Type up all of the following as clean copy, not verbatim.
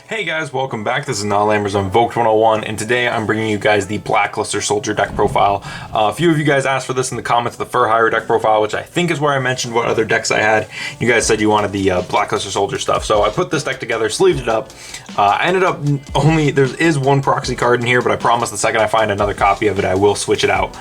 Hey guys, welcome back. This is Lamber's on Invoked 101, and today I'm bringing you guys the Blackluster Soldier deck profile. A few of you guys asked for this in the comments, the Fur Hire deck profile, which I think is where I mentioned what other decks I had. You guys said you wanted the Blackluster Soldier stuff, so I put this deck together, sleeved it up. I ended up there is one proxy card in here, but I promise the second I find another copy of it, I will switch it out.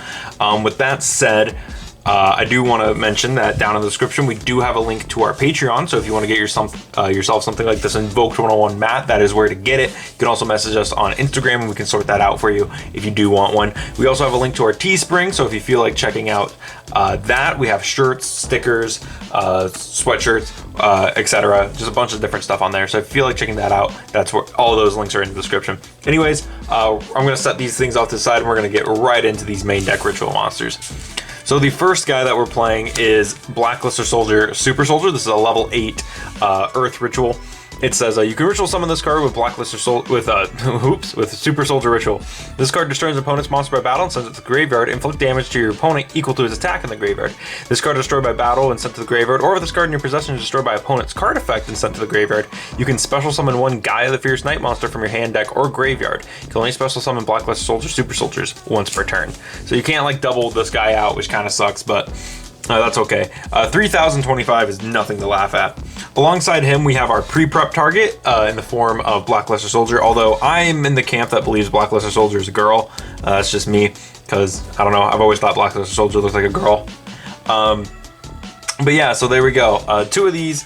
With that said, I do want to mention that down in the description we do have a link to our Patreon, so if you want to get yourself something like this Invoked 101 mat, that is where to get it. You can also message us on Instagram and we can sort that out for you if you do want one. We also have a link to our Teespring, so if you feel like checking out that, we have shirts, stickers, sweatshirts, etc. Just a bunch of different stuff on there, so if you feel like checking that out, that's where all of those links are in the description. Anyways, I'm going to set these things off to the side and we're going to get right into these main deck ritual monsters. So the first guy that we're playing is Blackluster Soldier Super Soldier. This is a level 8 Earth Ritual. It says you can ritual summon this card with Blackluster with Super Soldier Ritual. This card destroys an opponent's monster by battle and sends it to the graveyard. Inflict damage to your opponent equal to his attack in the graveyard. This card is destroyed by battle and sent to the graveyard, or if this card in your possession is destroyed by opponent's card effect and sent to the graveyard, you can special summon one Gaia the Fierce Night monster from your hand, deck, or graveyard. You can only special summon Blackluster Soldier Super Soldiers once per turn. So you can't like double this guy out, which kind of sucks, but that's okay. 3025 is nothing to laugh at. Alongside him, we have our pre-prep target in the form of Blackluster Soldier, although I'm in the camp that believes Blackluster Soldier is a girl. That's just me, because, I don't know, I've always thought Blackluster Soldier looked like a girl. But yeah, so there we go. Two of these.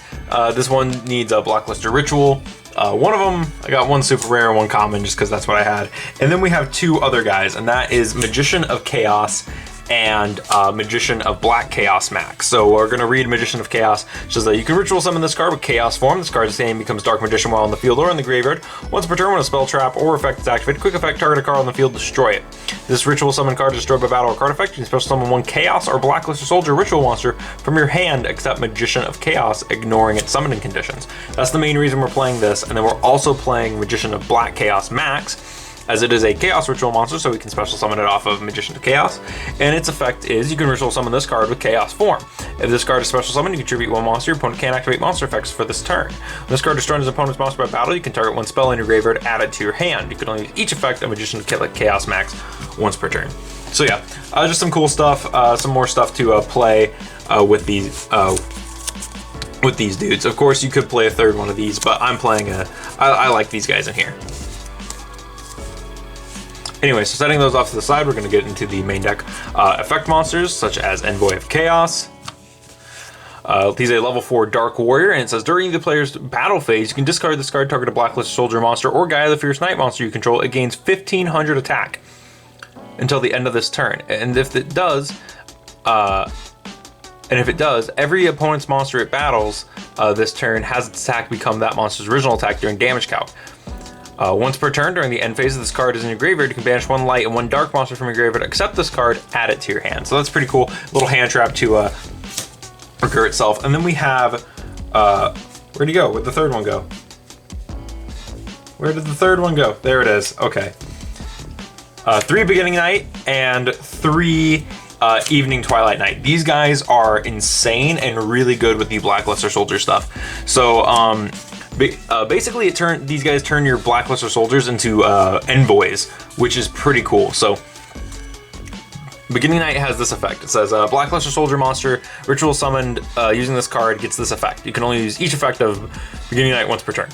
This one needs a Blackluster Ritual. One of them, I got one super rare and one common just because that's what I had. And then we have two other guys, and that is Magician of Chaos and Magician of Black Chaos Max. So we're going to read Magician of Chaos. It says that you can ritual summon this card with Chaos form. This card's name becomes Dark Magician while in the field or in the graveyard. Once per turn, when a spell, trap, or effect is activated, quick effect, target a card on the field, destroy it. This ritual summon card is destroyed by battle or card effect. You can special summon one Chaos or Blackluster Soldier ritual monster from your hand except Magician of Chaos, ignoring its summoning conditions. That's the main reason we're playing this. And then we're also playing Magician of Black Chaos Max, as it is a Chaos Ritual monster, so we can special summon it off of Magician of Chaos. And its effect is you can ritual summon this card with Chaos form. If this card is special summoned, you contribute one monster. Your opponent can't activate monster effects for this turn. When this card destroys his opponent's monster by battle, you can target one spell in your graveyard, add it to your hand. You can only use each effect of Magician of Chaos Max once per turn. So yeah, just some cool stuff, some more stuff to play with these dudes. Of course, you could play a third one of these, but I'm playing I like these guys in here. Anyway, so setting those off to the side, we're going to get into the main deck effect monsters, such as Envoy of Chaos. He's a level 4 Dark Warrior, and it says during the player's battle phase, you can discard this card, target a Blackluster Soldier monster or Gaia the Fierce Night monster you control. It gains 1500 attack until the end of this turn. And if it does, every opponent's monster it battles this turn has its attack become that monster's original attack during damage calc. Once per turn during the end phase of this card is in your graveyard, you can banish one light and one dark monster from your graveyard, accept this card, add it to your hand. So that's pretty cool. Little hand trap to recur itself. And then we have, where'd he go? Where'd the third one go? Where did the third one go? There it is. Okay. 3 Beginning Night and 3 Evening Twilight Night. These guys are insane and really good with the Blackluster Soldier stuff. So, basically, these guys turn your Blackluster Soldiers into envoys, which is pretty cool. So, Beginning Night has this effect. It says, Blackluster Soldier monster, ritual summoned using this card gets this effect. You can only use each effect of Beginning Night once per turn.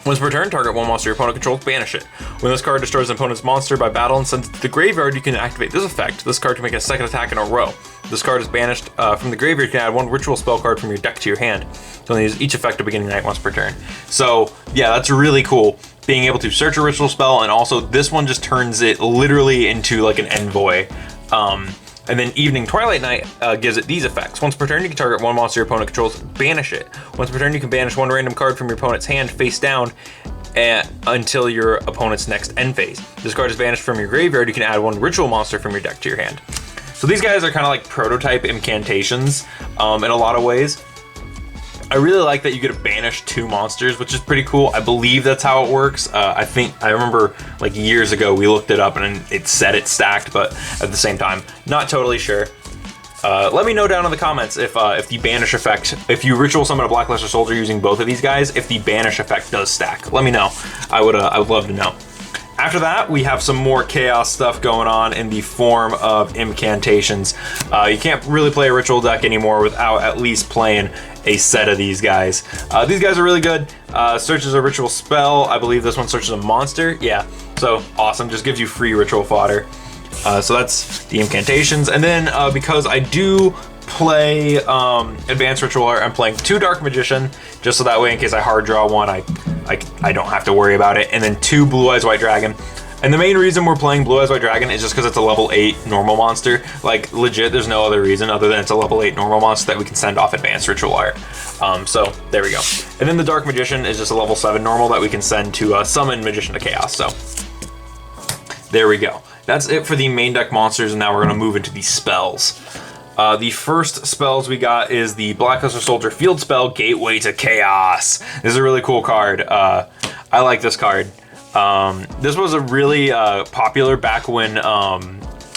Once per turn, target one monster your opponent controls, banish it. When this card destroys an opponent's monster by battle and sends it to the graveyard, you can activate this effect. This card can make a second attack in a row. This card is banished from the graveyard. You can add one ritual spell card from your deck to your hand. So only use each effect of Beginning Night once per turn. So yeah, that's really cool. Being able to search a ritual spell, and also this one just turns it literally into like an envoy. And then Evening Twilight Night gives it these effects. Once per turn, you can target one monster your opponent controls, banish it. Once per turn, you can banish one random card from your opponent's hand face down until your opponent's next end phase. This card is banished from your graveyard. You can add one ritual monster from your deck to your hand. So these guys are kind of like prototype incantations in a lot of ways. I really like that you get to banish 2 monsters, which is pretty cool. I believe that's how it works. I remember like years ago we looked it up and it said it stacked, but at the same time, not totally sure. Let me know down in the comments if the banish effect, if you ritual summon a Blackluster Soldier using both of these guys, if the banish effect does stack. Let me know. I would love to know. After that, we have some more chaos stuff going on in the form of incantations. You can't really play a ritual deck anymore without at least playing a set of these guys. These guys are really good. Searches a ritual spell. I believe this one searches a monster. Yeah, so awesome. Just gives you free ritual fodder. So that's the incantations. And then because I do play Advanced Ritual Art, I'm playing 2 Dark Magician, just so that way in case I hard draw one, I don't have to worry about it. And then 2 Blue Eyes White Dragon. And the main reason we're playing Blue Eyes White Dragon is just because it's a level 8 normal monster. Like, legit, there's no other reason other than it's a level 8 normal monster that we can send off Advanced Ritual Art. So, there we go. And then the Dark Magician is just a level 7 normal that we can send to summon Magician to Chaos. So, there we go. That's it for the main deck monsters, and now we're going to move into the spells. The first spells we got is the Blackluster Soldier field spell, Gateway to Chaos. This is a really cool card. I like this card. This was a really popular back when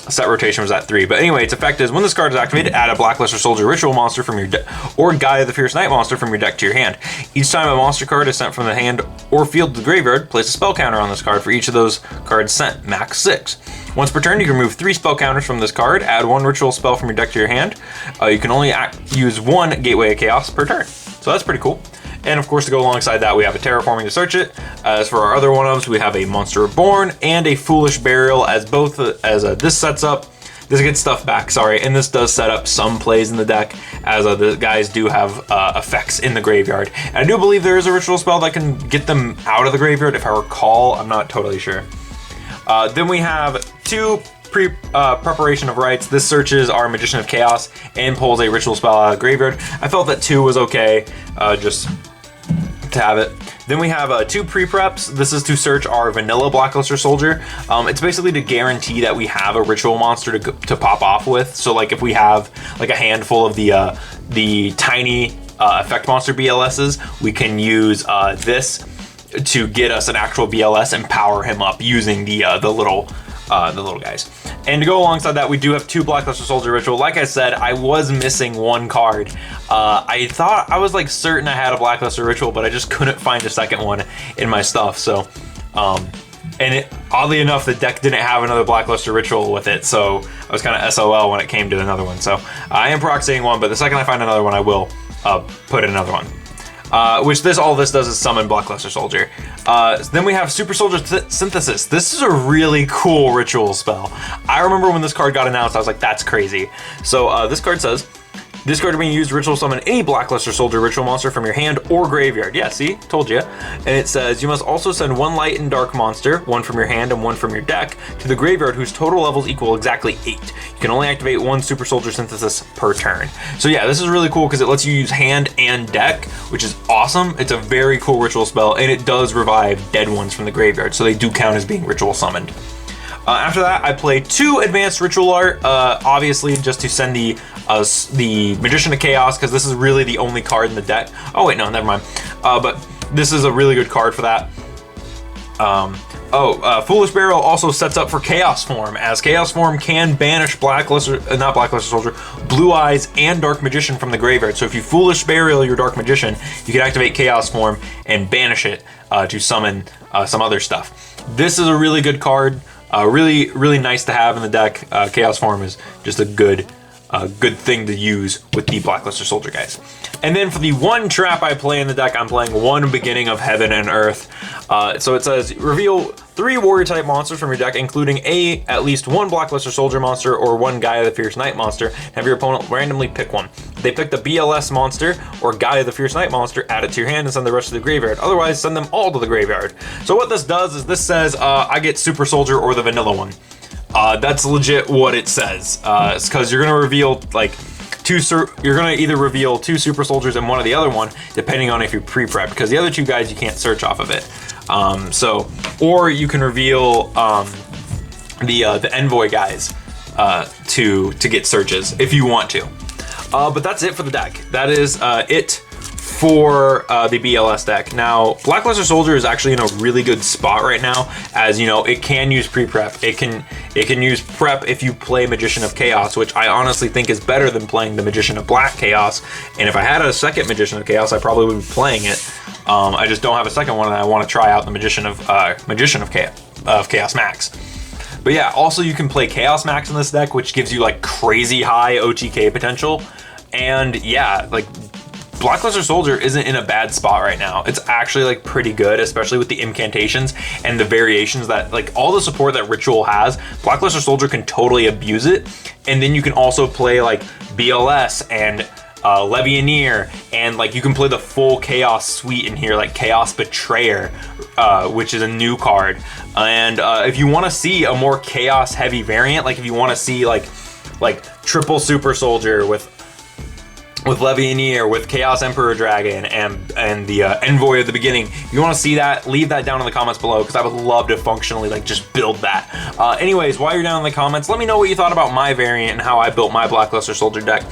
set rotation was at 3. But anyway, its effect is when this card is activated, add a Blackluster Soldier ritual monster from your deck, or Gaia the Fierce Night monster from your deck to your hand. Each time a monster card is sent from the hand or field to the graveyard, place a spell counter on this card for each of those cards sent, max 6. Once per turn, you can remove 3 spell counters from this card, add 1 ritual spell from your deck to your hand. You can only use 1 Gateway of Chaos per turn. So that's pretty cool. And of course, to go alongside that, we have a Terraforming to search it. As for our other one-ofs, we have a Monster Reborn and a Foolish Burial as both, this sets up, this gets stuff back, sorry, and this does set up some plays in the deck, as the guys do have effects in the graveyard. And I do believe there is a ritual spell that can get them out of the graveyard, if I recall. I'm not totally sure. Then we have 2 preparation of rites. This searches our Magician of Chaos and pulls a ritual spell out of the graveyard. I felt that 2 was okay, just to have it. Then we have 2 pre-preps. This is to search our vanilla Blackluster Soldier. It's basically to guarantee that we have a ritual monster to pop off with. So like if we have like a handful of the tiny effect monster BLSs, we can use this to get us an actual BLS and power him up using the little guys. And to go alongside that, we do have 2 Blackluster Soldier Ritual. Like I said, I was missing 1 card. I thought, I was like certain I had a Blackluster Ritual, but I just couldn't find a second one in my stuff. So, oddly enough, the deck didn't have another Blackluster Ritual with it, so I was kind of SOL when it came to another one. So I am proxying 1, but the second I find another one, I will put in another one. All this does is summon Blackluster Soldier. Then we have Super Soldier Synthesis. This is a really cool ritual spell. I remember when this card got announced, I was like, that's crazy. So this card says, this card being used to ritual summon any Blackluster Soldier ritual monster from your hand or graveyard. Yeah, see? Told you. And it says, you must also send 1 light and dark monster, 1 from your hand and 1 from your deck, to the graveyard whose total levels equal exactly 8. You can only activate 1 Super Soldier Synthesis per turn. So yeah, this is really cool because it lets you use hand and deck, which is awesome. It's a very cool ritual spell, and it does revive dead ones from the graveyard, so they do count as being ritual summoned. After that, I play 2 Advanced Ritual Art, obviously just to send the Magician to Chaos, because this is really the only card in the deck. Oh wait, no, never mind. But this is a really good card for that. Foolish Burial also sets up for Chaos Form, as Chaos Form can banish not Blackluster Soldier, Blue Eyes and Dark Magician from the graveyard. So if you Foolish Burial your Dark Magician, you can activate Chaos Form and banish it to summon some other stuff. This is a really good card. Really, really nice to have in the deck. Chaos Form is just a good thing to use with the Blackluster Soldier guys. And then for the 1 trap I play in the deck, I'm playing 1 Beginning of Heaven and Earth. So it says, reveal 3 warrior type monsters from your deck, including at least 1 Blackluster Soldier monster or 1 Gaia the Fierce Night monster. Have your opponent randomly pick one. If they pick the BLS monster or Gaia the Fierce Night monster, add it to your hand and send the rest to the graveyard. Otherwise, send them all to the graveyard. So what this does is this says, I get Super Soldier or the vanilla one. That's legit what it says. It's because you're gonna reveal like you're gonna either reveal 2 Super Soldiers and 1 of the other one, depending on if you pre-prep, because the other 2 guys you can't search off of it. Or you can reveal the Envoy guys to get searches if you want to. But that's it for the deck. That is it for the BLS deck. Now, Blackluster Soldier is actually in a really good spot right now, as you know, it can use pre-prep. It can use prep if you play Magician of Chaos, which I honestly think is better than playing the Magician of Black Chaos. And if I had a second Magician of Chaos, I probably would be playing it. I just don't have a second one, and I want to try out the Magician of Chaos Max. But yeah, also you can play Chaos Max in this deck, which gives you like crazy high OTK potential. And yeah, like Blackluster Soldier isn't in a bad spot right now. It's actually like pretty good, especially with the incantations and the variations that like all the support that Ritual has. Blackluster Soldier can totally abuse it. And then you can also play like BLS and Legionnaire, and like you can play the full Chaos suite in here, like Chaos Betrayer, which is a new card. And if you want to see a more Chaos heavy variant, like if you want to see like triple Super Soldier with Legionnaire, with Chaos Emperor Dragon, and the Envoy of the Beginning, if you want to see that, leave that down in the comments below, because I would love to functionally like just build that. Anyways, while you're down in the comments, let me know what you thought about my variant and how I built my Blackluster Soldier deck.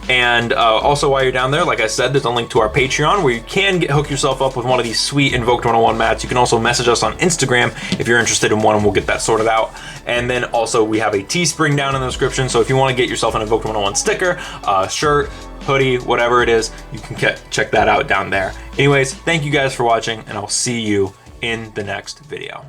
And also, while you're down there, like I said, there's a link to our Patreon where you can hook yourself up with one of these sweet Invoked 101 mats. You can also message us on Instagram if you're interested in one, and we'll get that sorted out. And then also we have a Teespring down in the description, so if you want to get yourself an Invoked 101 sticker, shirt, hoodie, whatever it is, you can check that out down there. Anyways, thank you guys for watching, and I'll see you in the next video.